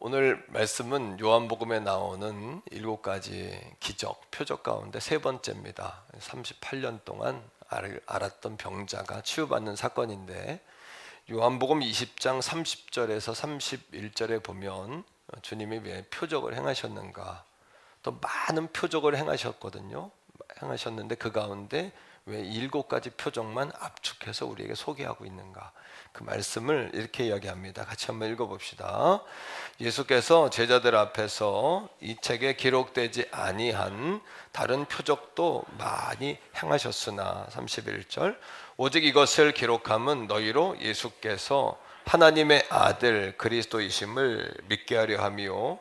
오늘 말씀은 요한복음에 나오는 7가지 기적, 표적 가운데 세 번째입니다. 38년 동안 앓았던 병자가 치유받는 사건인데, 요한복음 20장 30절에서 31절에 보면 주님이 왜 표적을 행하셨는가, 또 많은 표적을 행하셨거든요. 행하셨는데 그 가운데 왜 7가지 표적만 압축해서 우리에게 소개하고 있는가, 그 말씀을 이렇게 이야기합니다. 같이 한번 읽어봅시다. 예수께서 제자들 앞에서 이 책에 기록되지 아니한 다른 표적도 많이 행하셨으나, 31절, 오직 이것을 기록함은 너희로 예수께서 하나님의 아들 그리스도이심을 믿게 하려 함이요,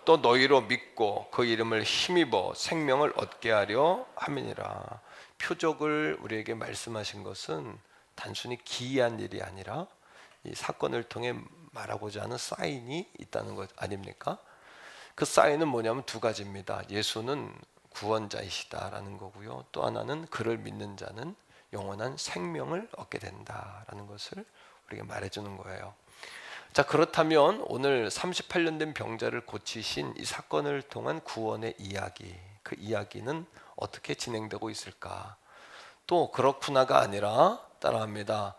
또 너희로 믿고 그 이름을 힘입어 생명을 얻게 하려 함이니라. 표적을 우리에게 말씀하신 것은 단순히 기이한 일이 아니라 이 사건을 통해 말하고자 하는 사인이 있다는 것 아닙니까? 그 사인은 뭐냐면 두 가지입니다. 예수는 구원자이시다라는 거고요, 또 하나는 그를 믿는 자는 영원한 생명을 얻게 된다라는 것을 우리에게 말해주는 거예요. 자, 그렇다면 오늘 38년 된 병자를 고치신 이 사건을 통한 구원의 이야기, 그 이야기는 어떻게 진행되고 있을까? 또 그렇구나가 아니라, 따라합니다.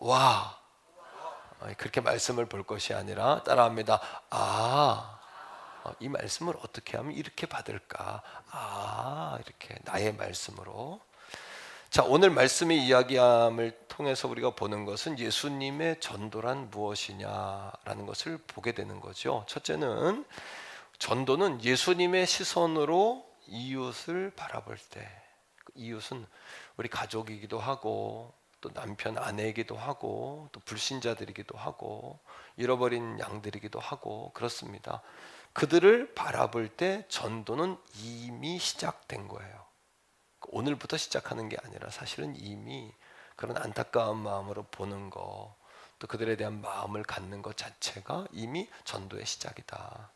와, 그렇게 말씀을 볼 것이 아니라 따라합니다. 이 말씀을 어떻게 하면 이렇게 받을까? 이렇게 나의 말씀으로. 자, 오늘 말씀의 이야기함을 통해서 우리가 보는 것은 예수님의 전도란 무엇이냐라는 것을 보게 되는 거죠. 첫째는, 전도는 예수님의 시선으로 이웃을 바라볼 때, 이웃은 우리 가족이기도 하고, 또 남편 아내이기도 하고, 또 불신자들이기도 하고, 잃어버린 양들이기도 하고, 그렇습니다. 그들을 바라볼 때 전도는 이미 시작된 거예요. 오늘부터 시작하는 게 아니라 사실은 이미 그런 안타까운 마음으로 보는 거, 또 그들에 대한 마음을 갖는 것 자체가 이미 전도의 시작이다.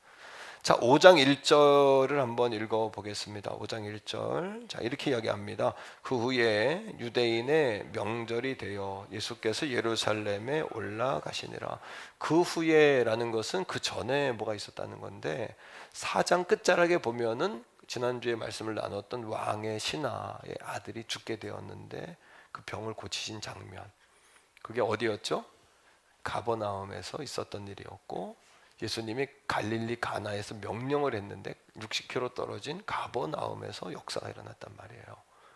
자, 5장 1절을 한번 읽어보겠습니다. 5장 1절. 자, 이렇게 이야기합니다. 그 후에 유대인의 명절이 되어 예수께서 예루살렘에 올라가시니라. 그 후에라는 것은 그 전에 뭐가 있었다는 건데, 4장 끝자락에 보면은 지난주에 말씀을 나눴던 왕의 신하의 아들이 죽게 되었는데 그 병을 고치신 장면, 그게 어디였죠? 가버나움에서 있었던 일이었고, 예수님이 갈릴리 가나에서 명령을 했는데 60km 떨어진 가버나움에서 역사가 일어났단 말이에요.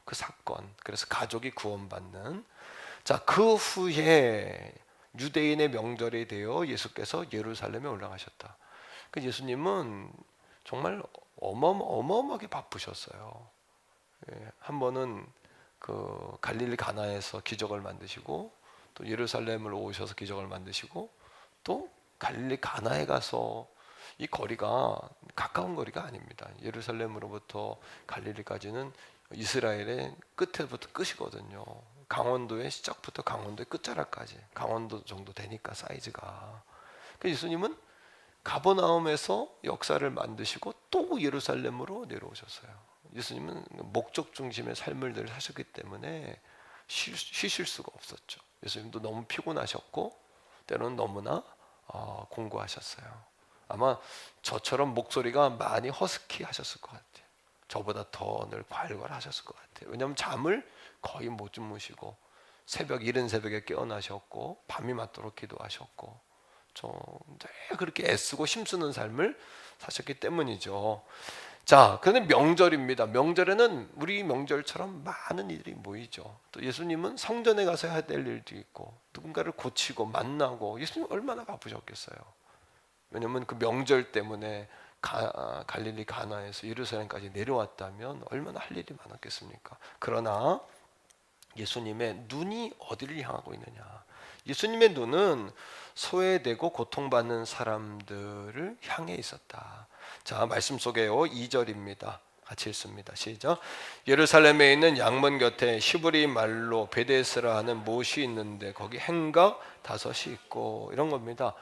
그 사건, 그래서 가족이 구원받는. 자, 그 후에 유대인의 명절이 되어 예수께서 예루살렘에 올라가셨다. 그 예수님은 정말 어마어마하게 바쁘셨어요. 한 번은 그 갈릴리 가나에서 기적을 만드시고, 또 예루살렘으로 오셔서 기적을 만드시고, 또 갈릴리 가나에 가서, 이 거리가 가까운 거리가 아닙니다. 예루살렘으로부터 갈릴리까지는 이스라엘의 끝에부터 끝이거든요. 강원도의 시작부터 강원도의 끝자락까지, 강원도 정도 되니까 사이즈가. 그 예수님은 가버나움에서 역사를 만드시고 또 예루살렘으로 내려오셨어요. 예수님은 목적 중심의 삶을 늘 하셨기 때문에 쉬실 수가 없었죠. 예수님도 너무 피곤하셨고, 때로는 너무나 공고하셨어요. 아마 저처럼 목소리가 많이 허스키 하셨을 것 같아요. 저보다 더 늘 괄괄하셨을 것 같아요. 왜냐하면 잠을 거의 못 주무시고, 이른 새벽에 깨어나셨고, 밤이 맞도록 기도하셨고, 그렇게 애쓰고 힘쓰는 삶을 사셨기 때문이죠. 자, 그런데 명절입니다. 명절에는 우리 명절처럼 많은 일이 모이죠. 또 예수님은 성전에 가서 해야 될 일도 있고, 누군가를 고치고 만나고, 예수님 얼마나 바쁘셨겠어요. 왜냐하면 그 명절 때문에 갈릴리 가나에서 예루살렘까지 내려왔다면 얼마나 할 일이 많았겠습니까? 그러나 예수님의 눈이 어디를 향하고 있느냐? 예수님의 눈은 소외되고 고통받는 사람들을 향해 있었다. 자, 말씀 속에요, 2절입니다. 같이 읽습니다. 시작. 예루살렘에 있는 양문 곁에 시브리 말로 베데스라 하는 못이 있는데 거기 행각 5이 있고, 이런 겁니다.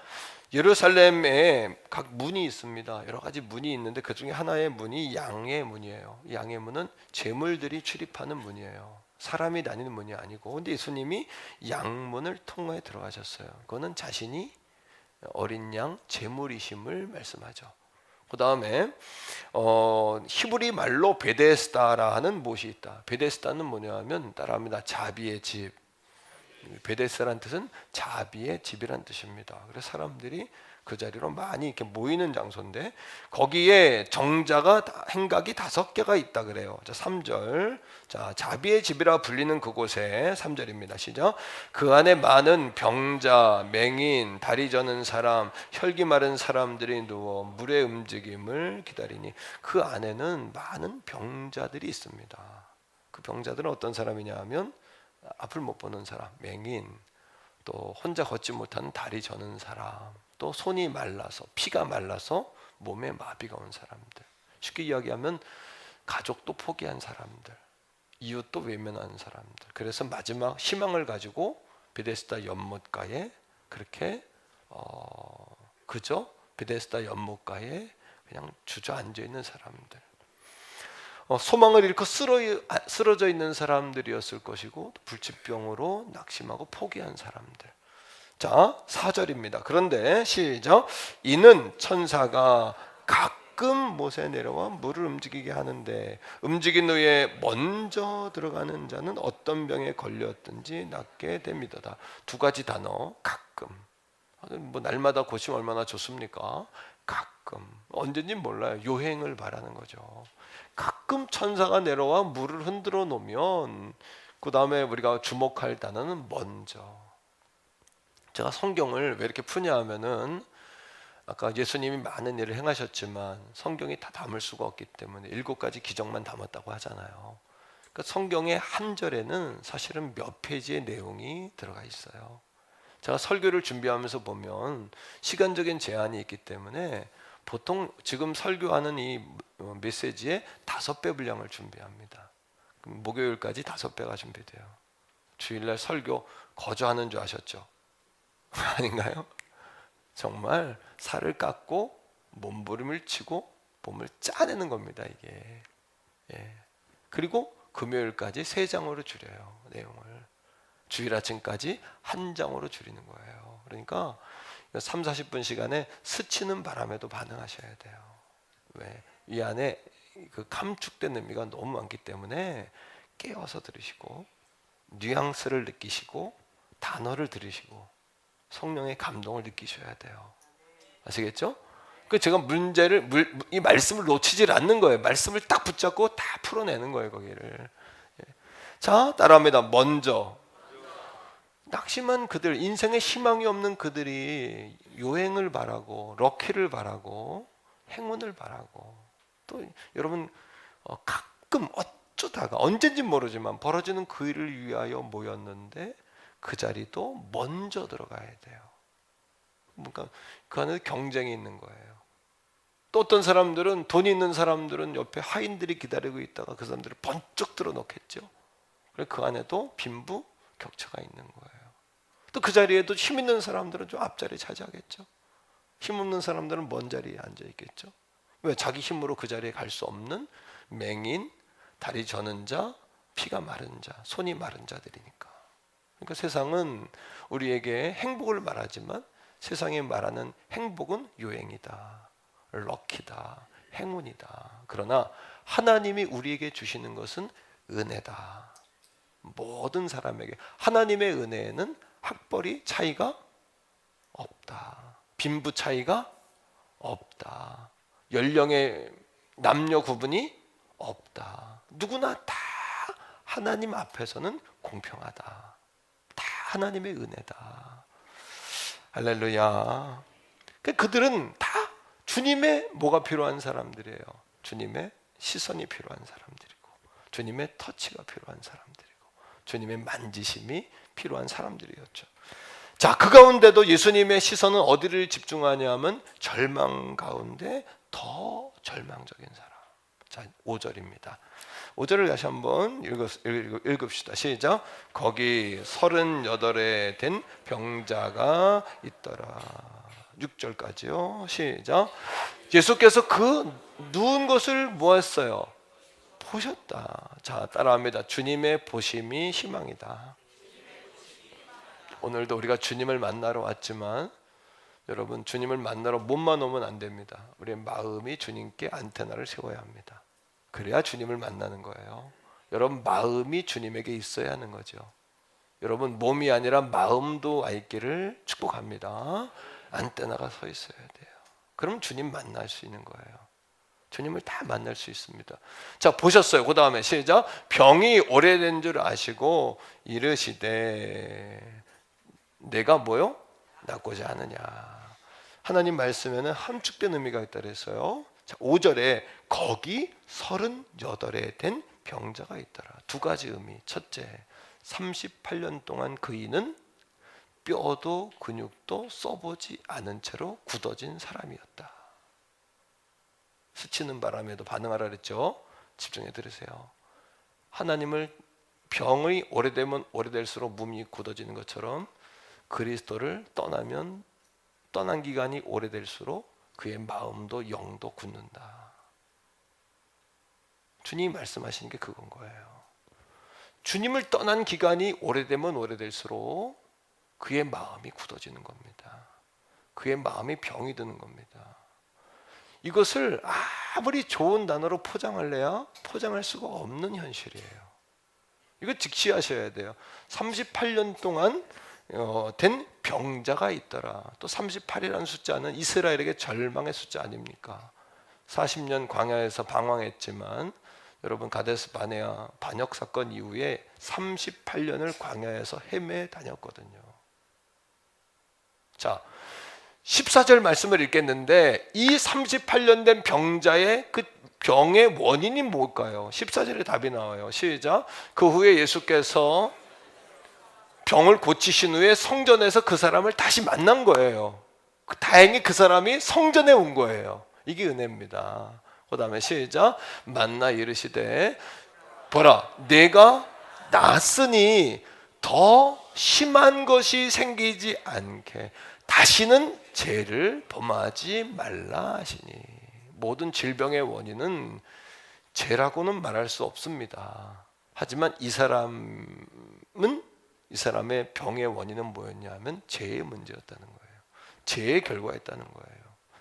예루살렘에 각 문이 있습니다. 여러 가지 문이 있는데 그 중에 하나의 문이 양의 문이에요. 이 양의 문은 재물들이 출입하는 문이에요. 사람이 다니는 문이 아니고. 근데 예수님이 양문을 통해 들어가셨어요. 그거는 자신이 어린 양 제물이심을 말씀하죠. 그 다음에 히브리 말로 베데스다라 하는 못이 있다. 베데스다는 뭐냐면 따라합니다. 자비의 집. 베데스다라는 뜻은 자비의 집이란 뜻입니다. 그래서 사람들이 그 자리로 많이 이렇게 모이는 장소인데 거기에 정자가 행각이 5개가 있다 그래요. 자, 3절. 자, 자비의 집이라 불리는 그곳에 3절입니다. 시작. 그 안에 많은 병자, 맹인, 다리 저는 사람, 혈기 마른 사람들이 누워 물의 움직임을 기다리니 그 안에는 많은 병자들이 있습니다. 그 병자들은 어떤 사람이냐 하면 앞을 못 보는 사람, 맹인, 또 혼자 걷지 못하는 다리 저는 사람, 또 손이 말라서 피가 말라서 몸에 마비가 온 사람들, 쉽게 이야기하면 가족도 포기한 사람들, 이웃도 외면하는 사람들. 그래서 마지막 희망을 가지고 베데스다 연못가에 그렇게 그저 베데스다 연못가에 그냥 주저앉아 있는 사람들, 소망을 잃고 쓰러져 있는 사람들이었을 것이고 불치병으로 낙심하고 포기한 사람들. 자, 4절입니다. 그런데 시작. 이는 천사가 가끔 못에 내려와 물을 움직이게 하는데 움직인 후에 먼저 들어가는 자는 어떤 병에 걸렸든지 낫게 됩니다. 2가지 단어. 가끔. 뭐 날마다 고치면 얼마나 좋습니까? 가끔. 언제인지 몰라요. 요행을 바라는 거죠. 가끔 천사가 내려와 물을 흔들어 놓으면 그 다음에 우리가 주목할 단어는 먼저. 제가 성경을 왜 이렇게 푸냐 하면은 아까 예수님이 많은 일을 행하셨지만 성경이 다 담을 수가 없기 때문에 7가지 기적만 담았다고 하잖아요. 그러니까 성경의 한 절에는 사실은 몇 페이지의 내용이 들어가 있어요. 제가 설교를 준비하면서 보면 시간적인 제한이 있기 때문에 보통 지금 설교하는 이 메시지의 5배 분량을 준비합니다. 목요일까지 5배가 준비돼요. 주일날 설교 거저하는 줄 아셨죠? 아닌가요? 정말 살을 깎고 몸부림을 치고 몸을 짜내는 겁니다, 이게. 예. 그리고 금요일까지 3장으로 줄여요, 내용을. 주일 아침까지 1장으로 줄이는 거예요. 그러니까 3, 40분 시간에 스치는 바람에도 반응하셔야 돼요. 왜? 이 안에 그 감축된 의미가 너무 많기 때문에 깨어서 들으시고 뉘앙스를 느끼시고 단어를 들으시고 성령의 감동을 느끼셔야 돼요. 아시겠죠? 그 제가 이 말씀을 놓치질 않는 거예요. 말씀을 딱 붙잡고 다 풀어내는 거예요, 거기를. 자, 따라합니다. 먼저 낙심한 그들, 인생에 희망이 없는 그들이 요행을 바라고 럭키를 바라고 행운을 바라고 또 여러분 가끔 어쩌다가 언젠지 모르지만 벌어지는 그 일을 위하여 모였는데 그 자리도 먼저 들어가야 돼요. 그러니까 그 안에 경쟁이 있는 거예요. 또 어떤 사람들은 돈 있는 사람들은 옆에 하인들이 기다리고 있다가 그 사람들을 번쩍 들어놓겠죠. 그래서 그 안에도 빈부 격차가 있는 거예요. 또 그 자리에도 힘 있는 사람들은 좀 앞자리 차지하겠죠. 힘 없는 사람들은 먼 자리에 앉아 있겠죠. 왜? 자기 힘으로 그 자리에 갈 수 없는 맹인, 다리 저는 자, 피가 마른 자, 손이 마른 자들이니까. 그러니까 세상은 우리에게 행복을 말하지만 세상에 말하는 행복은 요행이다, 럭키다, 행운이다. 그러나 하나님이 우리에게 주시는 것은 은혜다. 모든 사람에게 하나님의 은혜에는 학벌이 차이가 없다. 빈부 차이가 없다. 연령의 남녀 구분이 없다. 누구나 다 하나님 앞에서는 공평하다. 다 하나님의 은혜다. 할렐루야. 그들은 다 주님의 뭐가 필요한 사람들이에요. 주님의 시선이 필요한 사람들이고 주님의 터치가 필요한 사람들이고 주님의 만지심이 필요한 사람들이었죠. 자, 그 가운데도 예수님의 시선은 어디를 집중하냐 하면 절망 가운데 더 절망적인 사람. 자, 5절입니다. 5절을 다시 한번 읽읍시다. 시작. 거기 38에 된 병자가 있더라. 6절까지요. 시작. 예수께서 그 누운 것을 뭐 했어요? 보셨다. 자, 따라합니다. 주님의 보심이 희망이다. 오늘도 우리가 주님을 만나러 왔지만 여러분, 주님을 만나러 몸만 오면 안 됩니다. 우리의 마음이 주님께 안테나를 세워야 합니다. 그래야 주님을 만나는 거예요. 여러분, 마음이 주님에게 있어야 하는 거죠. 여러분, 몸이 아니라 마음도 와 있기를 축복합니다. 안테나가 서 있어야 돼요. 그럼 주님 만날 수 있는 거예요. 주님을 다 만날 수 있습니다. 자, 보셨어요. 그 다음에 시작. 병이 오래된 줄 아시고 이르시되 내가 뭐요? 낫고자 하느냐. 하나님 말씀에는 함축된 의미가 있다 그랬어요. 자, 5절에 거기 38에 된 병자가 있더라. 두 가지 의미. 첫째, 38년 동안 그이는 뼈도 근육도 써보지 않은 채로 굳어진 사람이었다. 스치는 바람에도 반응하라 그랬죠. 집중해 들으세요. 하나님을 병이 오래되면 오래될수록 몸이 굳어지는 것처럼 그리스도를 떠나면 떠난 기간이 오래될수록 그의 마음도 영도 굳는다. 주님이 말씀하시는 게 그건 거예요. 주님을 떠난 기간이 오래되면 오래될수록 그의 마음이 굳어지는 겁니다. 그의 마음이 병이 드는 겁니다. 이것을 아무리 좋은 단어로 포장할래야 포장할 수가 없는 현실이에요. 이거 직시하셔야 돼요. 38년 동안 된 병자가 있더라. 또 38이라는 숫자는 이스라엘에게 절망의 숫자 아닙니까? 40년 광야에서 방황했지만 여러분, 가데스 바네아 반역 사건 이후에 38년을 광야에서 헤매 다녔거든요. 자, 14절 말씀을 읽겠는데 이 38년 된 병자의 그 병의 원인이 뭘까요? 14절에 답이 나와요. 시작. 그 후에 예수께서 병을 고치신 후에 성전에서 그 사람을 다시 만난 거예요. 다행히 그 사람이 성전에 온 거예요. 이게 은혜입니다. 그 다음에 시작. 만나 이르시되 보라 내가 낫으니 더 심한 것이 생기지 않게 다시는 죄를 범하지 말라 하시니. 모든 질병의 원인은 죄라고는 말할 수 없습니다. 하지만 이 사람의 병의 원인은 뭐였냐면 죄의 문제였다는 거예요. 죄의 결과였다는 거예요.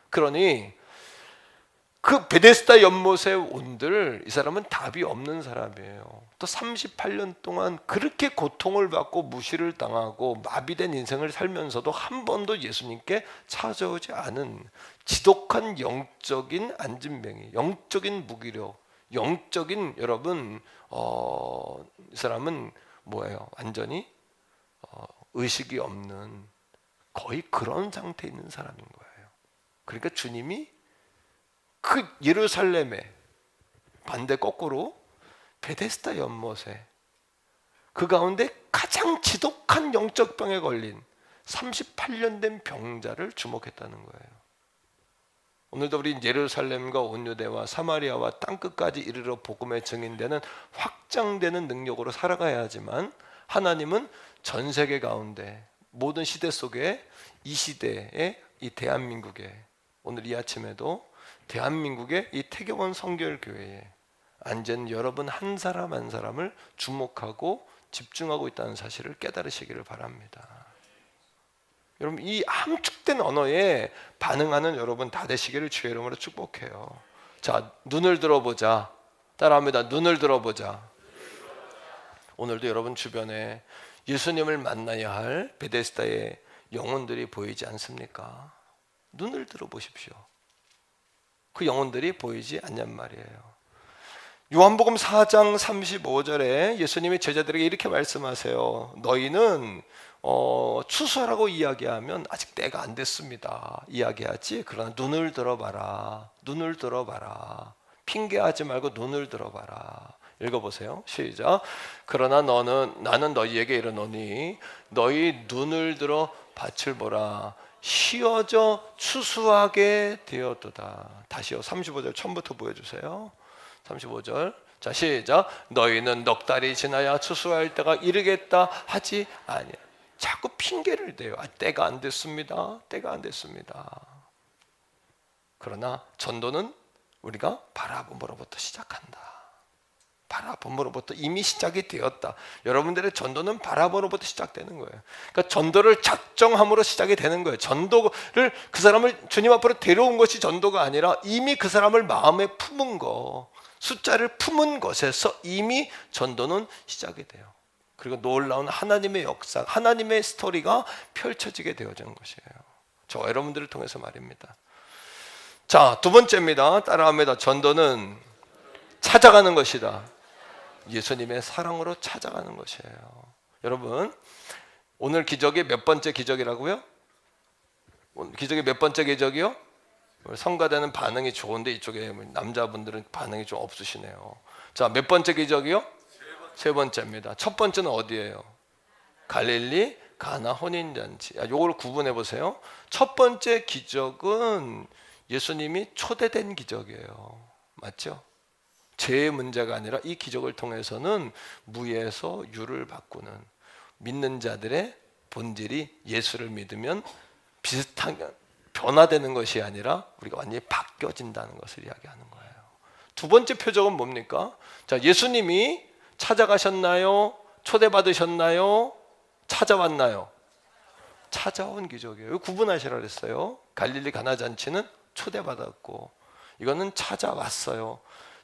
그러니 그 베데스다 연못에 온들 이 사람은 답이 없는 사람이에요. 또 38년 동안 그렇게 고통을 받고 무시를 당하고 마비된 인생을 살면서도 한 번도 예수님께 찾아오지 않은 지독한 영적인 안진뱅이, 영적인 무기력, 영적인 여러분 이 사람은 뭐예요? 완전히 의식이 없는 거의 그런 상태에 있는 사람인 거예요. 그러니까 주님이 그 예루살렘에 반대 거꾸로 베데스다 연못에 그 가운데 가장 지독한 영적 병에 걸린 38년 된 병자를 주목했다는 거예요. 오늘도 우리 예루살렘과 온 유대와 사마리아와 땅끝까지 이르러 복음의 증인되는 확장되는 능력으로 살아가야 하지만 하나님은 전 세계 가운데 모든 시대 속에 이 시대에 이 대한민국에 오늘 이 아침에도 대한민국의 이 태교원 성결교회에 앉은 여러분 한 사람 한 사람을 주목하고 집중하고 있다는 사실을 깨달으시기를 바랍니다. 여러분, 이 함축된 언어에 반응하는 여러분 다 되시기를 주의 이름으로 축복해요. 자, 눈을 들어보자. 따라합니다. 눈을 들어보자. 오늘도 여러분 주변에 예수님을 만나야 할 베데스다의 영혼들이 보이지 않습니까? 눈을 들어보십시오. 그 영혼들이 보이지 않냔 말이에요. 요한복음 4장 35절에 예수님이 제자들에게 이렇게 말씀하세요. 너희는 추수하라고 이야기하면 아직 때가 안 됐습니다 이야기하지, 그러나 눈을 들어봐라. 눈을 들어봐라. 핑계하지 말고 눈을 들어봐라. 읽어보세요. 시작. 그러나 나는 너희에게 이르노니 너희 눈을 들어 밭을 보라. 휘어져 추수하게 되었도다. 다시요. 35절 처음부터 보여주세요. 35절. 자, 시작. 너희는 넉 달이 지나야 추수할 때가 이르겠다 하지 아니야. 자꾸 핑계를 대요. 때가 안 됐습니다. 때가 안 됐습니다. 그러나 전도는 우리가 바라봄으로부터 시작한다. 바라봄으로부터 이미 시작이 되었다. 여러분들의 전도는 바라봄으로부터 시작되는 거예요. 그러니까 전도를 작정함으로 시작이 되는 거예요. 전도를 그 사람을 주님 앞으로 데려온 것이 전도가 아니라 이미 그 사람을 마음에 품은 거, 숫자를 품은 것에서 이미 전도는 시작이 돼요. 그리고 놀라운 하나님의 역사, 하나님의 스토리가 펼쳐지게 되어지는 것이에요. 저 여러분들을 통해서 말입니다. 자, 두 번째입니다. 따라합니다. 전도는 찾아가는 것이다. 예수님의 사랑으로 찾아가는 것이에요. 여러분, 오늘 기적이 몇 번째 기적이라고요? 기적이 몇 번째 기적이요? 성가대는 반응이 좋은데 이쪽에 남자분들은 반응이 좀 없으시네요. 자, 몇 번째 기적이요? 세 번째입니다. 첫 번째는 어디예요? 갈릴리 가나 혼인잔치. 요걸 구분해 보세요. 첫 번째 기적은 예수님이 초대된 기적이에요. 맞죠? 죄의 문제가 아니라 이 기적을 통해서는 무에서 유를 바꾸는, 믿는 자들의 본질이 예수를 믿으면 비슷하게 변화되는 것이 아니라 우리가 완전히 바뀌어진다는 것을 이야기하는 거예요. 두 번째 표적은 뭡니까? 자, 예수님이 찾아가셨나요? 초대받으셨나요? 찾아왔나요? 찾아온 기적이에요. 구분하시라 그랬어요. 갈릴리 가나 잔치는 초대받았고 이거는 찾아왔어요.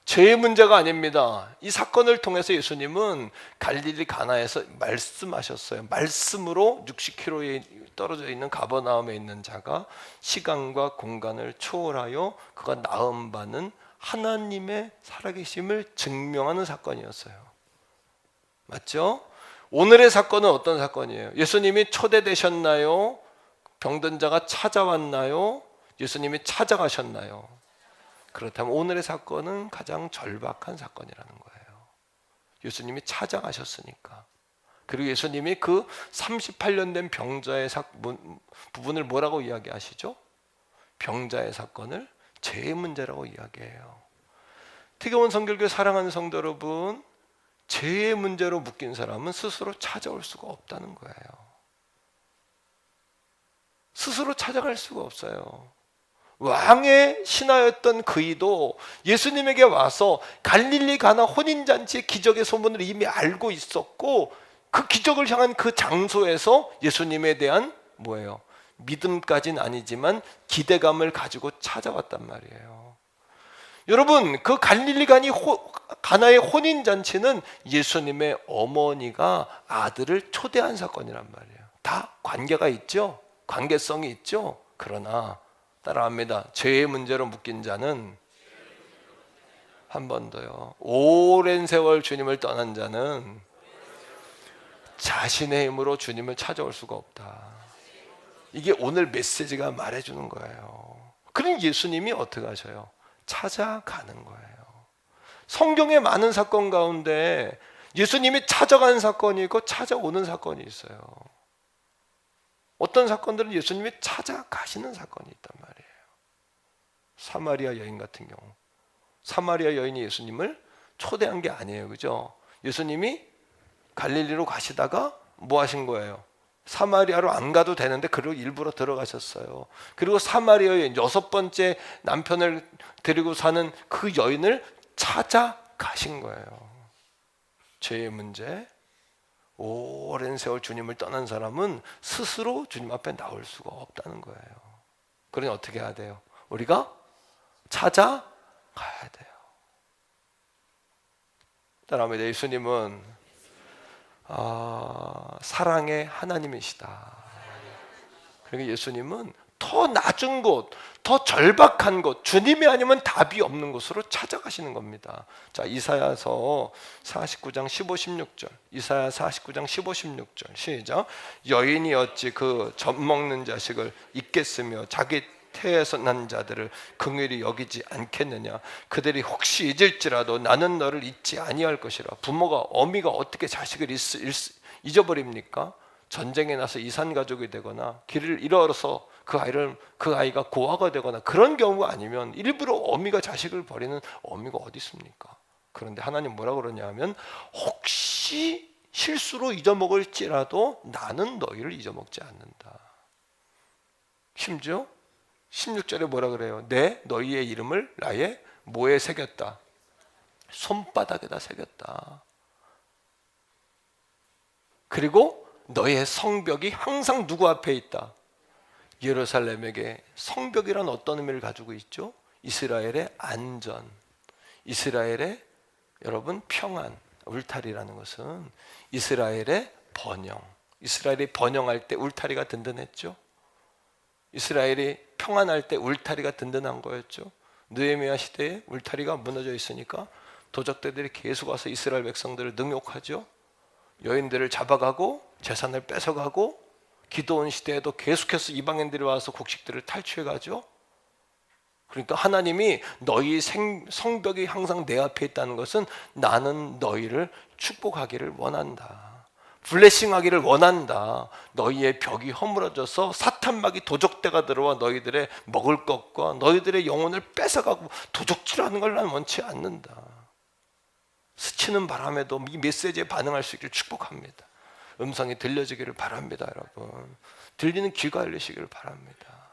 죄의 문제가 아닙니다. 이 사건을 통해서 예수님은 갈릴리 가나에서 말씀하셨어요. 말씀으로 60km에 떨어져 있는 가버나움에 있는 자가 시간과 공간을 초월하여 그가 나음 받는 하나님의 살아계심을 증명하는 사건이었어요. 맞죠? 오늘의 사건은 어떤 사건이에요? 예수님이 초대되셨나요? 병든 자가 찾아왔나요? 예수님이 찾아가셨나요? 그렇다면 오늘의 사건은 가장 절박한 사건이라는 거예요. 예수님이 찾아가셨으니까. 그리고 예수님이 그 38년 된 병자의 부분을 뭐라고 이야기하시죠? 병자의 사건을 죄의 문제라고 이야기해요. 태교원 성결교회 사랑하는 성도 여러분, 죄의 문제로 묶인 사람은 스스로 찾아올 수가 없다는 거예요. 스스로 찾아갈 수가 없어요. 왕의 신하였던 그이도 예수님에게 와서 갈릴리 가나 혼인잔치의 기적의 소문을 이미 알고 있었고 그 기적을 향한 그 장소에서 예수님에 대한 뭐예요? 믿음까지는 아니지만 기대감을 가지고 찾아왔단 말이에요. 여러분, 그 갈릴리 가나의 혼인잔치는 예수님의 어머니가 아들을 초대한 사건이란 말이에요. 다 관계가 있죠? 관계성이 있죠? 그러나 따라합니다. 죄의 문제로 묶인 자는 한 번 더요. 오랜 세월 주님을 떠난 자는 자신의 힘으로 주님을 찾아올 수가 없다. 이게 오늘 메시지가 말해주는 거예요. 그럼 예수님이 어떻게 하셔요? 찾아가는 거예요. 성경의 많은 사건 가운데 예수님이 찾아가는 사건이 있고 찾아오는 사건이 있어요. 어떤 사건들은 예수님이 찾아가시는 사건이 있단 말이에요. 사마리아 여인 같은 경우, 사마리아 여인이 예수님을 초대한 게 아니에요. 그죠? 예수님이 갈릴리로 가시다가 뭐 하신 거예요? 사마리아로 안 가도 되는데 그리고 일부러 들어가셨어요. 그리고 사마리아 여인, 6번째 남편을 데리고 사는 그 여인을 찾아가신 거예요. 죄의 문제, 오랜 세월 주님을 떠난 사람은 스스로 주님 앞에 나올 수가 없다는 거예요. 그러니 어떻게 해야 돼요? 우리가 찾아가야 돼요. 따라합니다. 예수님은 사랑의 하나님이시다. 그러니까 예수님은 더 낮은 곳, 더 절박한 곳, 주님이 아니면 답이 없는 곳으로 찾아가시는 겁니다. 자, 이사야서 49장 15, 16절. 이사야 49장 15, 16절. 시작. 여인이 어찌 그 젖먹는 자식을 잊겠으며 자기 태에서 난 자들을 긍휼히 여기지 않겠느냐. 그들이 혹시 잊을지라도 나는 너를 잊지 아니할 것이라. 부모가, 어미가 어떻게 자식을 잊어버립니까? 전쟁에 나서 이산 가족이 되거나 길을 잃어서 그 아이가 고아가 되거나 그런 경우가 아니면 일부러 어미가 자식을 버리는 어미가 어디 있습니까? 그런데 하나님 뭐라 그러냐면 혹시 실수로 잊어먹을지라도 나는 너희를 잊어먹지 않는다. 심지어 16절에 뭐라 그래요? 내 너희의 이름을 나의 뭐에 새겼다? 손바닥에다 새겼다. 그리고 너의 성벽이 항상 누구 앞에 있다? 예루살렘에게. 성벽이란 어떤 의미를 가지고 있죠? 이스라엘의 안전, 이스라엘의 여러분 평안. 울타리라는 것은 이스라엘의 번영. 이스라엘이 번영할 때 울타리가 든든했죠. 이스라엘이 평안할 때 울타리가 든든한 거였죠. 느헤미야 시대에 울타리가 무너져 있으니까 도적들이 계속 와서 이스라엘 백성들을 능욕하죠. 여인들을 잡아가고 재산을 뺏어가고, 기드온 시대에도 계속해서 이방인들이 와서 곡식들을 탈취해가죠. 그러니까 하나님이 너희 성벽이 항상 내 앞에 있다는 것은 나는 너희를 축복하기를 원한다. 블레싱하기를 원한다. 너희의 벽이 허물어져서 사탄막이 도적대가 들어와 너희들의 먹을 것과 너희들의 영혼을 뺏어가고 도적질하는 걸 난 원치 않는다. 스치는 바람에도 이 메시지에 반응할 수 있기를 축복합니다. 음성이 들려지기를 바랍니다. 여러분, 들리는 귀가 열리시기를 바랍니다.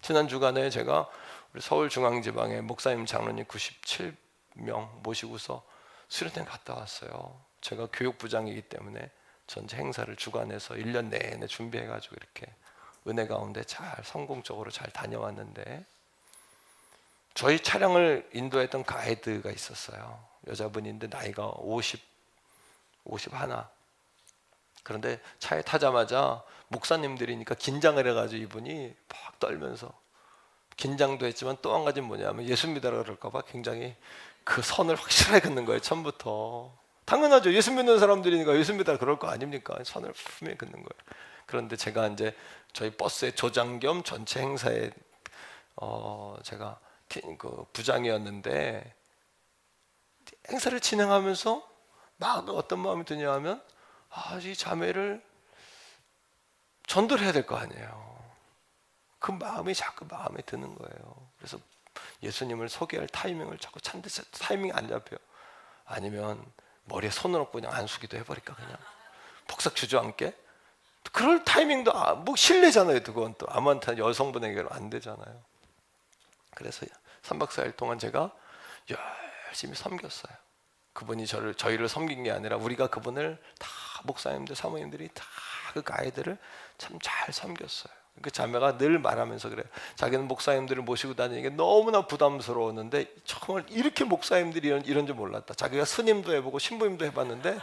지난 주간에 제가 우리 서울중앙지방에 목사님 장로님 97명 모시고서 수련회 갔다 왔어요. 제가 교육부장이기 때문에 전체 행사를 주관해서 1년 내내 준비해가지고 이렇게 은혜 가운데 잘 성공적으로 잘 다녀왔는데, 저희 차량을 인도했던 가이드가 있었어요. 여자분인데 나이가 51. 그런데 차에 타자마자 목사님들이니까 긴장을 해가지고 이분이 막 떨면서, 긴장도 했지만 또 한 가지는 뭐냐면 예수 믿으라 그럴까 봐 굉장히 그 선을 확실하게 긋는 거예요. 처음부터. 당연하죠. 예수 믿는 사람들이니까 예수 믿으라 그럴 거 아닙니까? 선을 분명히 긋는 거예요. 그런데 제가 이제 저희 버스의 조장 겸 전체 행사에 제가 그 부장이었는데, 행사를 진행하면서 막 어떤 마음이 드냐 하면, 이 자매를 전도를 해야 될 거 아니에요. 그 마음이 자꾸 마음에 드는 거예요. 그래서 예수님을 소개할 타이밍을 자꾸 찾는데 타이밍이 안 잡혀요. 아니면 머리에 손을 얹고 그냥 안수기도 해버릴까, 그냥 폭삭 주저앉게. 그럴 타이밍도 뭐 실례잖아요. 그건 또 아무한테나 여성분에게는 안 되잖아요. 그래서 3박 4일 동안 제가 열심히 섬겼어요. 그분이 저희를 섬긴 게 아니라 우리가 그분을 다, 목사님들 사모님들이 다 그 가이드를 참 잘 섬겼어요. 그 자매가 늘 말하면서 그래요. 자기는 목사님들을 모시고 다니는 게 너무나 부담스러웠는데 정말 이렇게 목사님들이 이런 줄 몰랐다. 자기가 스님도 해보고 신부님도 해봤는데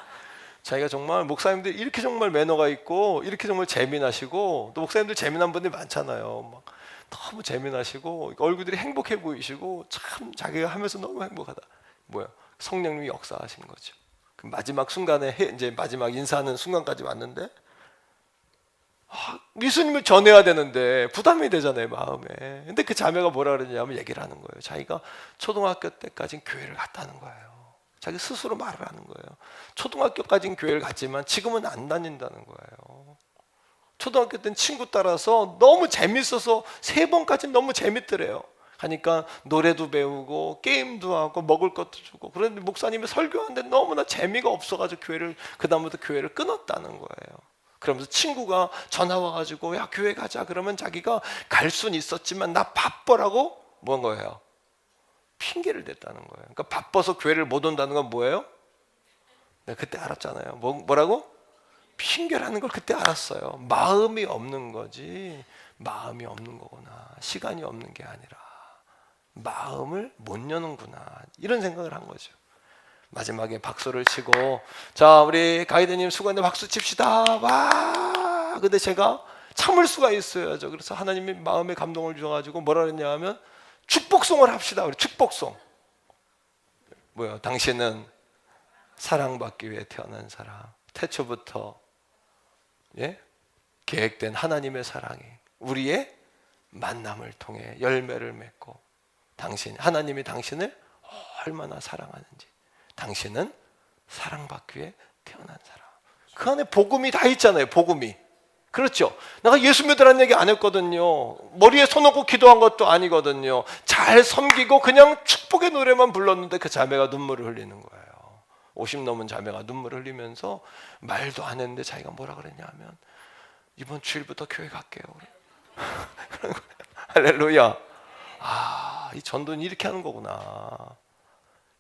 자기가 정말 목사님들이 이렇게 정말 매너가 있고 이렇게 정말 재미나시고, 또 목사님들 재미난 분들이 많잖아요. 막 너무 재미나시고 얼굴들이 행복해 보이시고 참 자기가 하면서 너무 행복하다. 뭐야? 성령님이 역사하신 거죠. 그 마지막 순간에 이제 마지막 인사하는 순간까지 왔는데, 예수님을 전해야 되는데 부담이 되잖아요, 마음에. 근데 그 자매가 뭐라 그러냐면 얘기를 하는 거예요. 자기가 초등학교 때까지는 교회를 갔다는 거예요. 자기 스스로 말을 하는 거예요. 초등학교까지는 교회를 갔지만 지금은 안 다닌다는 거예요. 초등학교 때는 친구 따라서 너무 재밌어서 3번까지는 너무 재밌더래요. 하니까 노래도 배우고 게임도 하고 먹을 것도 주고. 그런데 목사님이 설교하는데 너무나 재미가 없어가지고 그다음부터 교회를 끊었다는 거예요. 그러면서 친구가 전화 와가지고 야 교회 가자 그러면 자기가 갈 수는 있었지만 나 바빠라고 뭔 거예요? 핑계를 댔다는 거예요. 그러니까 바빠서 교회를 못 온다는 건 뭐예요? 내가 그때 알았잖아요. 뭐라고? 핑계라는 걸 그때 알았어요. 마음이 없는 거지, 마음이 없는 거구나. 시간이 없는 게 아니라 마음을 못 여는구나, 이런 생각을 한 거죠. 마지막에 박수를 치고, 자 우리 가이드님 수고했는데 박수 칩시다. 와. 근데 제가 참을 수가 있어야죠. 그래서 하나님이 마음에 감동을 주셔가지고 뭐라 그랬냐 하면 축복송을 합시다. 우리 축복송. 뭐요? 당신은 사랑받기 위해 태어난 사람. 태초부터 계획된 하나님의 사랑이 우리의 만남을 통해 열매를 맺고, 하나님이 당신을 얼마나 사랑하는지, 당신은 사랑받기 위해 태어난 사람. 그 안에 복음이 다 있잖아요. 복음이. 그렇죠. 내가 예수 믿으라는 얘기 안 했거든요. 머리에 손 얹고 기도한 것도 아니거든요. 잘 섬기고 그냥 축복의 노래만 불렀는데 그 자매가 눈물을 흘리는 거예요. 50 넘은 자매가 눈물을 흘리면서 말도 안 했는데 자기가 뭐라 그랬냐 하면 이번 주일부터 교회 갈게요. 할렐루야. 이 전도는 이렇게 하는 거구나.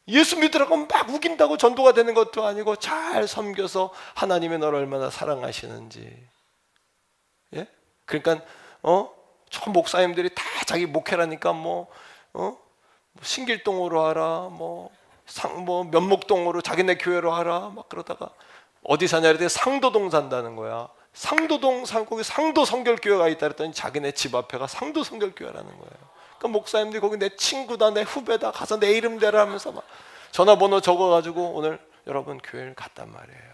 예수 믿으라고 막 우긴다고 전도가 되는 것도 아니고 잘 섬겨서 하나님의 너를 얼마나 사랑하시는지. 예? 그러니까 저 목사님들이 다 자기 목회라니까 신길동으로 하라, 면목동으로 자기네 교회로 하라 막 그러다가 어디 사냐 그랬더니 상도동 산다는 거야. 상도동 거기 상도 성결교회가 있다 그랬더니 자기네 집 앞에가 상도 성결교회라는 거예요. 그러니까 목사님들이 거기 내 친구다, 내 후배다, 가서 내 이름 대라 하면서 막 전화번호 적어가지고 오늘 여러분 교회를 갔단 말이에요.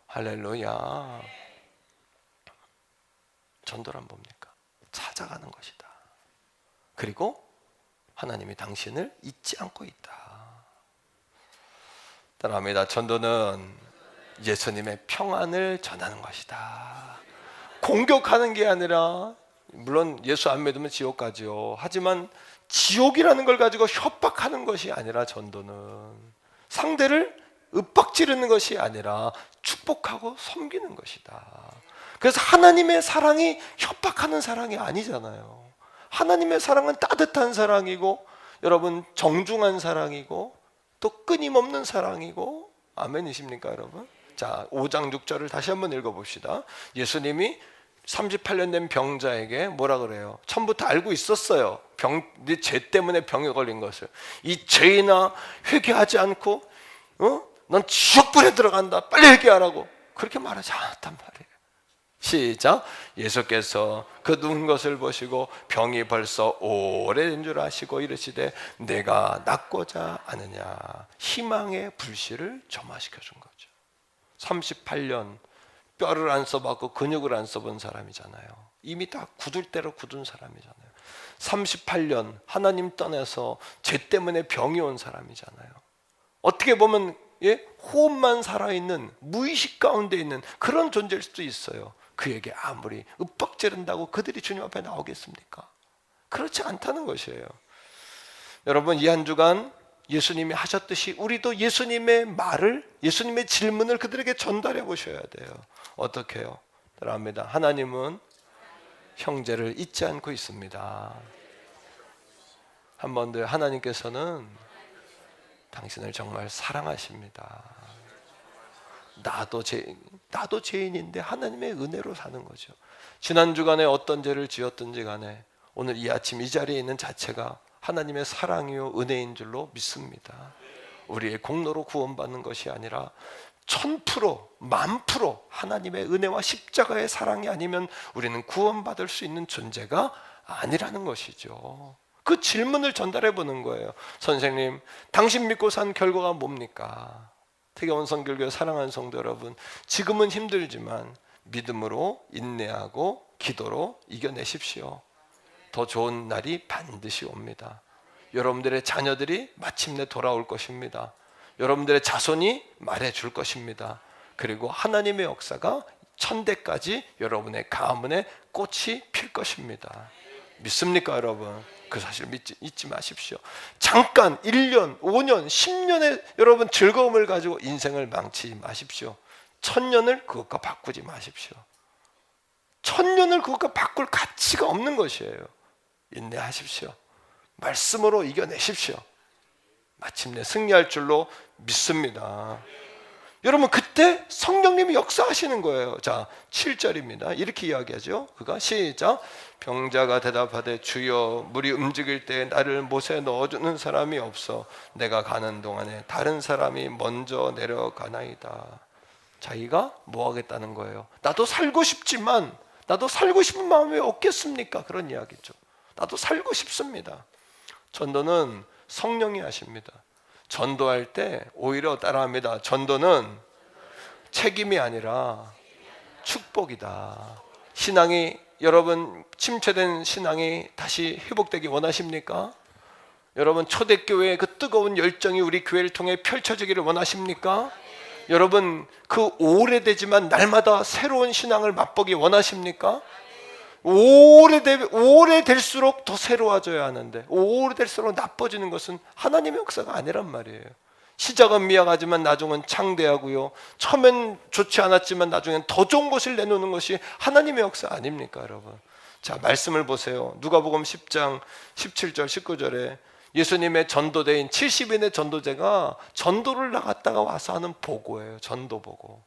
할렐루야. 전도란 뭡니까? 찾아가는 것이다. 그리고 하나님이 당신을 잊지 않고 있다. 따라합니다. 전도는 예수님의 평안을 전하는 것이다. 공격하는 게 아니라, 물론 예수 안 믿으면 지옥 가죠. 하지만 지옥이라는 걸 가지고 협박하는 것이 아니라 전도는 상대를 윽박지르는 것이 아니라 축복하고 섬기는 것이다. 그래서 하나님의 사랑이 협박하는 사랑이 아니잖아요. 하나님의 사랑은 따뜻한 사랑이고 여러분 정중한 사랑이고 또 끊임없는 사랑이고. 아멘이십니까 여러분? 자, 5장 6절을 다시 한번 읽어봅시다. 예수님이 38년 된 병자에게 뭐라 그래요? 처음부터 알고 있었어요. 네 죄 때문에 병에 걸린 것을. 이 죄나 회개하지 않고 넌 지옥불에 들어간다. 빨리 회개하라고. 그렇게 말하지 않았단 말이에요. 시작. 예수께서 그 누운 것을 보시고 병이 벌써 오래된 줄 아시고 이르시되 내가 낫고자 하느냐. 희망의 불씨를 점화시켜 준 거죠. 38년 뼈를 안 써봤고 근육을 안 써본 사람이잖아요. 이미 다 굳을 대로 굳은 사람이잖아요. 38년 하나님 떠나서 죄 때문에 병이 온 사람이잖아요. 어떻게 보면 호흡만 살아있는 무의식 가운데 있는 그런 존재일 수도 있어요. 그에게 아무리 윽박지른다고 그들이 주님 앞에 나오겠습니까? 그렇지 않다는 것이에요. 여러분, 이 한 주간 예수님이 하셨듯이 우리도 예수님의 말을, 예수님의 질문을 그들에게 전달해 보셔야 돼요. 어떻게 해요? 따라합니다. 하나님은 형제를 잊지 않고 있습니다. 한 번 더, 하나님께서는 당신을 정말 사랑하십니다. 나도 죄인인데 하나님의 은혜로 사는 거죠. 지난 주간에 어떤 죄를 지었든지 간에 오늘 이 아침 이 자리에 있는 자체가 하나님의 사랑이요 은혜인 줄로 믿습니다. 우리의 공로로 구원받는 것이 아니라 1000%, 10,000% 하나님의 은혜와 십자가의 사랑이 아니면 우리는 구원받을 수 있는 존재가 아니라는 것이죠. 그 질문을 전달해 보는 거예요. 선생님, 당신 믿고 산 결과가 뭡니까? 태교원 성결교회 사랑하는 성도 여러분, 지금은 힘들지만 믿음으로 인내하고 기도로 이겨내십시오. 더 좋은 날이 반드시 옵니다. 여러분들의 자녀들이 마침내 돌아올 것입니다. 여러분들의 자손이 말해줄 것입니다. 그리고 하나님의 역사가 천대까지 여러분의 가문에 꽃이 필 것입니다. 믿습니까 여러분? 그 사실 잊지 마십시오. 잠깐 1년, 5년, 10년의 여러분 즐거움을 가지고 인생을 망치지 마십시오. 1000년을 그것과 바꾸지 마십시오. 1000년을 그것과 바꿀 가치가 없는 것이에요. 인내하십시오. 말씀으로 이겨내십시오. 마침내 승리할 줄로 믿습니다. 여러분, 그때 성령님이 역사하시는 거예요. 자, 7절입니다. 이렇게 이야기하죠. 그가 시작. 병자가 대답하되 주여, 물이 움직일 때 나를 못에 넣어주는 사람이 없어 내가 가는 동안에 다른 사람이 먼저 내려가나이다. 자기가 뭐 하겠다는 거예요? 나도 살고 싶지만, 나도 살고 싶은 마음이 없겠습니까? 그런 이야기죠. 나도 살고 싶습니다. 전도는 성령이 하십니다. 전도할 때 오히려 따라합니다. 전도는 책임이 아니라 축복이다. 신앙이, 여러분 침체된 신앙이 다시 회복되기 원하십니까? 여러분 초대교회의 그 뜨거운 열정이 우리 교회를 통해 펼쳐지기를 원하십니까? 여러분 그 오래되지만 날마다 새로운 신앙을 맛보기 원하십니까? 오래될수록 더 새로워져야 하는데 오래될수록 나빠지는 것은 하나님의 역사가 아니란 말이에요. 시작은 미약하지만 나중은 창대하고요, 처음엔 좋지 않았지만 나중엔 더 좋은 것을 내놓는 것이 하나님의 역사 아닙니까 여러분? 자, 말씀을 보세요. 누가복음 10장 17절 19절에 예수님의 전도대인 70인의 전도제가 전도를 나갔다가 와서 하는 보고예요. 전도 보고.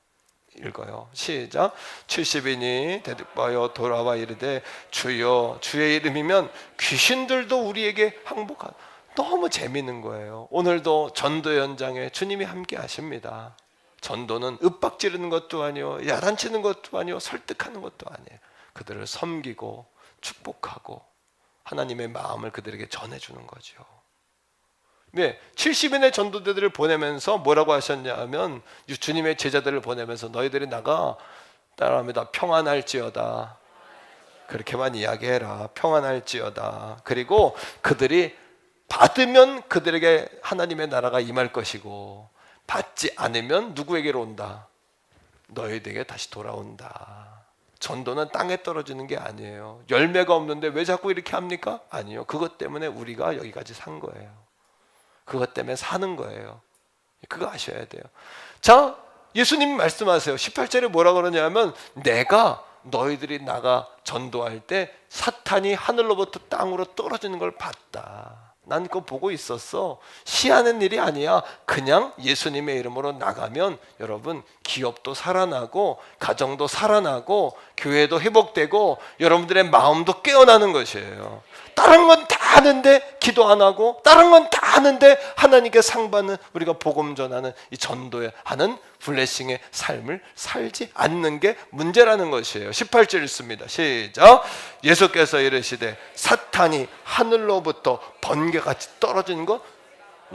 읽어요. 시작. 70인이 대듭하여 돌아와 이르되 주여, 주의 이름이면 귀신들도 우리에게 항복하다. 너무 재미있는 거예요. 오늘도 전도 현장에 주님이 함께 하십니다. 전도는 윽박 지르는 것도 아니요, 야단치는 것도 아니요, 설득하는 것도 아니에요. 그들을 섬기고 축복하고 하나님의 마음을 그들에게 전해주는 거죠. 네, 70인의 전도대들을 보내면서 뭐라고 하셨냐면, 주님의 제자들을 보내면서 너희들이 나가 따라합니다. 평안할지어다. 그렇게만 이야기해라. 평안할지어다. 그리고 그들이 받으면 그들에게 하나님의 나라가 임할 것이고, 받지 않으면 누구에게로 온다? 너희에게 다시 돌아온다. 전도는 땅에 떨어지는 게 아니에요. 열매가 없는데 왜 자꾸 이렇게 합니까? 아니요. 그것 때문에 우리가 여기까지 산 거예요. 그것 때문에 사는 거예요. 그거 아셔야 돼요. 자, 예수님이 말씀하세요. 18절에 뭐라 그러냐면, 내가 너희들이 나가 전도할 때 사탄이 하늘로부터 땅으로 떨어지는 걸 봤다. 난 그거 보고 있었어. 시하는 일이 아니야. 그냥 예수님의 이름으로 나가면 여러분, 기업도 살아나고 가정도 살아나고 교회도 회복되고 여러분들의 마음도 깨어나는 것이에요. 다른 건 다 하는데 기도 안 하고, 다른 건 다 하는데 하나님께 상 받는, 우리가 복음 전하는 이 전도에 하는 블레싱의 삶을 살지 않는 게 문제라는 것이에요. 18절 읽습니다. 시작. 예수께서 이르시되 사탄이 하늘로부터 번개같이 떨어지는 것,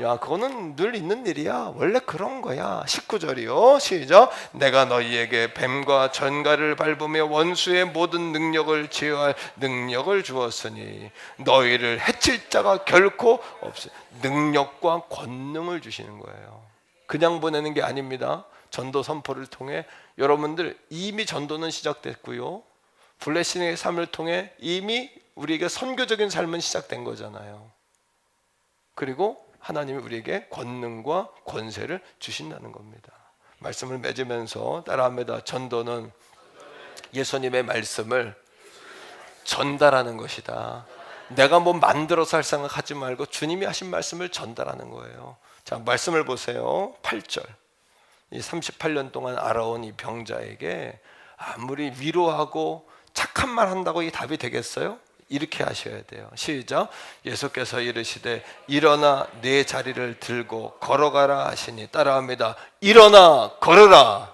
야, 그거는 늘 있는 일이야. 원래 그런 거야. 19절이요. 시작. 내가 너희에게 뱀과 전갈을 밟으며 원수의 모든 능력을 제어할 능력을 주었으니 너희를 해칠 자가 결코 없어. 능력과 권능을 주시는 거예요. 그냥 보내는 게 아닙니다. 전도 선포를 통해 여러분들 이미 전도는 시작됐고요, 블레싱의 삶을 통해 이미 우리에게 선교적인 삶은 시작된 거잖아요. 그리고 하나님이 우리에게 권능과 권세를 주신다는 겁니다. 말씀을 맺으면서 따라합니다. 전도는 예수님의 말씀을 전달하는 것이다. 내가 뭐 만들어서 할 생각하지 말고 주님이 하신 말씀을 전달하는 거예요. 자, 말씀을 보세요. 8절. 이 38년 동안 알아온 이 병자에게 아무리 위로하고 착한 말 한다고 이 답이 되겠어요? 이렇게 하셔야 돼요. 시작. 예수께서 이르시되 일어나 내 자리를 들고 걸어가라 하시니, 따라합니다. 일어나 걸어라.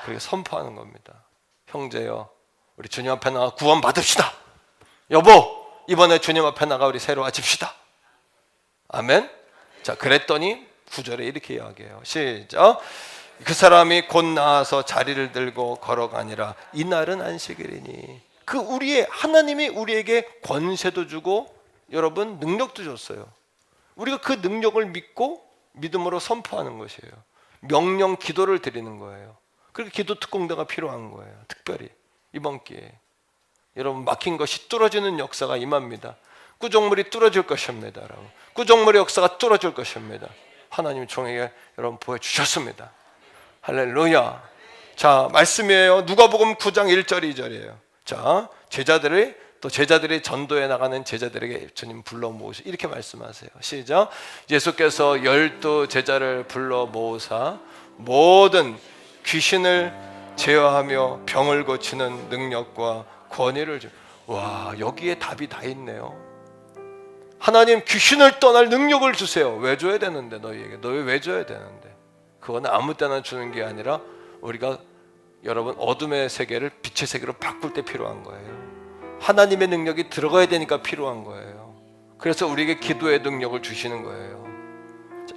그렇게 선포하는 겁니다. 형제요, 우리 주님 앞에 나가 구원 받읍시다. 여보, 이번에 주님 앞에 나가 우리 새로워집시다. 아멘. 자, 그랬더니 9절에 이렇게 이야기해요. 시작. 그 사람이 곧 나와서 자리를 들고 걸어가니라. 이날은 안식일이니. 그 우리의 하나님이 우리에게 권세도 주고 여러분 능력도 줬어요. 우리가 그 능력을 믿고 믿음으로 선포하는 것이에요. 명령 기도를 드리는 거예요. 그리고 기도 특공대가 필요한 거예요. 특별히 이번 기회에 여러분, 막힌 것이 뚫어지는 역사가 임합니다. 구정물이 뚫어질 것입니다. 여러분. 구정물의 역사가 뚫어질 것입니다. 하나님 종에게 여러분 보여주셨습니다. 할렐루야. 자, 말씀이에요. 누가복음 9장 1절 2절이에요. 자, 제자들이 전도에 나가는 제자들에게 주님 불러 모으시 이렇게 말씀하세요. 시작. 예수께서 12 제자를 불러 모으사 모든 귀신을 제어하며 병을 고치는 능력과 권위를 주. 와, 여기에 답이 다 있네요. 하나님, 귀신을 떠날 능력을 주세요. 왜 줘야 되는데? 너희에게 너희 왜 줘야 되는데? 그거는 아무 때나 주는 게 아니라 우리가 여러분 어둠의 세계를 빛의 세계로 바꿀 때 필요한 거예요. 하나님의 능력이 들어가야 되니까 필요한 거예요. 그래서 우리에게 기도의 능력을 주시는 거예요.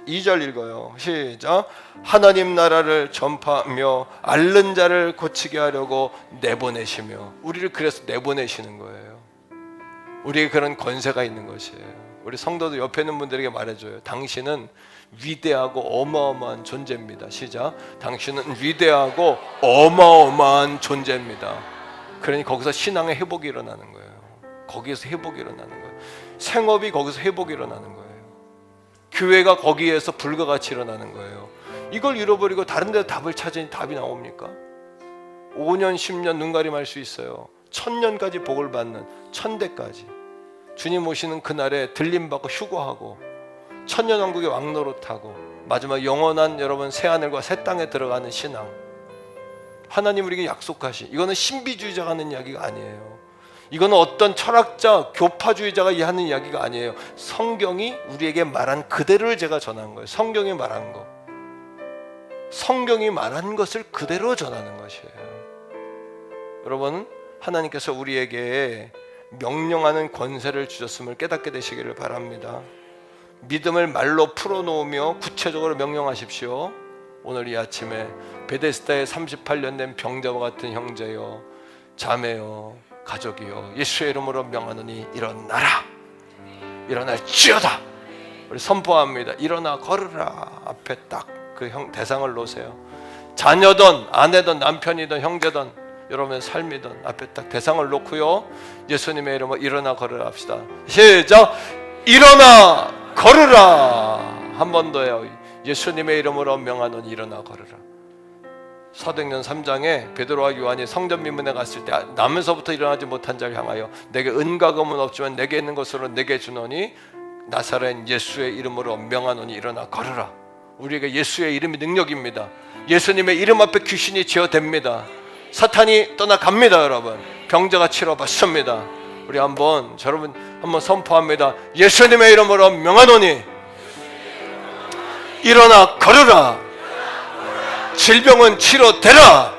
2절 읽어요. 시작. 하나님 나라를 전파하며 앓는 자를 고치게 하려고 내보내시며, 우리를 그래서 내보내시는 거예요. 우리에게 그런 권세가 있는 것이에요. 우리 성도들 옆에 있는 분들에게 말해줘요. 당신은 위대하고 어마어마한 존재입니다. 시작. 당신은 위대하고 어마어마한 존재입니다. 그러니 거기서 신앙의 회복이 일어나는 거예요. 거기에서 회복이 일어나는 거예요. 생업이 거기서 회복이 일어나는 거예요. 교회가 거기에서 불과 같이 일어나는 거예요. 이걸 잃어버리고 다른 데 답을 찾으니 답이 나옵니까? 5년 10년 눈가림할 수 있어요. 1000년까지 복을 받는, 1000대까지 주님 오시는 그날에 들림받고 휴거하고 천년왕국의 왕노릇하고 마지막 영원한 여러분 새하늘과 새 땅에 들어가는 신앙, 하나님 우리에게 약속하신, 이거는 신비주의자가 하는 이야기가 아니에요. 이거는 어떤 철학자, 교파주의자가 하는 이야기가 아니에요. 성경이 우리에게 말한 그대로를 제가 전한 거예요. 성경이 말한 거, 성경이 말한 것을 그대로 전하는 것이에요. 여러분, 하나님께서 우리에게 명령하는 권세를 주셨음을 깨닫게 되시기를 바랍니다. 믿음을 말로 풀어놓으며 구체적으로 명령하십시오. 오늘 이 아침에 베데스다에 38년 된 병자와 같은 형제여, 자매여, 가족이여, 예수의 이름으로 명하노니 일어나라, 일어날지어다. 우리 선포합니다. 일어나 걸으라. 앞에 딱 그 대상을 놓으세요. 자녀든 아내든 남편이든 형제든 여러분의 삶이든 앞에 딱 대상을 놓고요, 예수님의 이름으로 일어나 걸으라 합시다. 시작. 일어나 걸으라. 한 번 더요. 예수님의 이름으로 명하노니 일어나 걸으라. 사도행전 3장에 베드로와 요한이 성전 민문에 갔을 때 나면서부터 일어나지 못한 자를 향하여 내게 은과 금은 없지만 내게 있는 것으로 내게 주노니 나사렛 예수의 이름으로 명하노니 일어나 걸으라. 우리에게 예수의 이름이 능력입니다. 예수님의 이름 앞에 귀신이 제어됩니다. 사탄이 떠나갑니다. 여러분, 병자가 치료받습니다. 우리 여러분 한번 선포합니다. 예수님의 이름으로 명하노니 일어나 걸으라. 질병은 치료되라.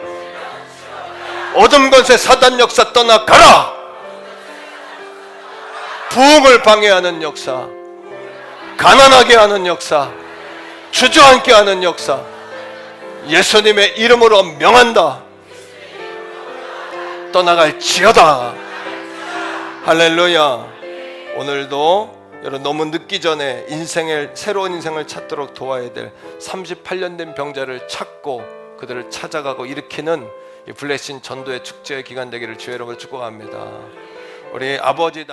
어둠 권세 사단 역사 떠나가라. 부흥을 방해하는 역사, 가난하게 하는 역사, 주저앉게 하는 역사, 예수님의 이름으로 명한다. 떠나갈지어다. 할렐루야. 오늘도 여러분 너무 늦기 전에 새로운 인생을 찾도록 도와야 될 38년 된 병자를 찾고 그들을 찾아가고 일으키는 이 블레싱 전도의 축제의 기간 되기를 주의 이름으로 축복합니다. 우리 아버지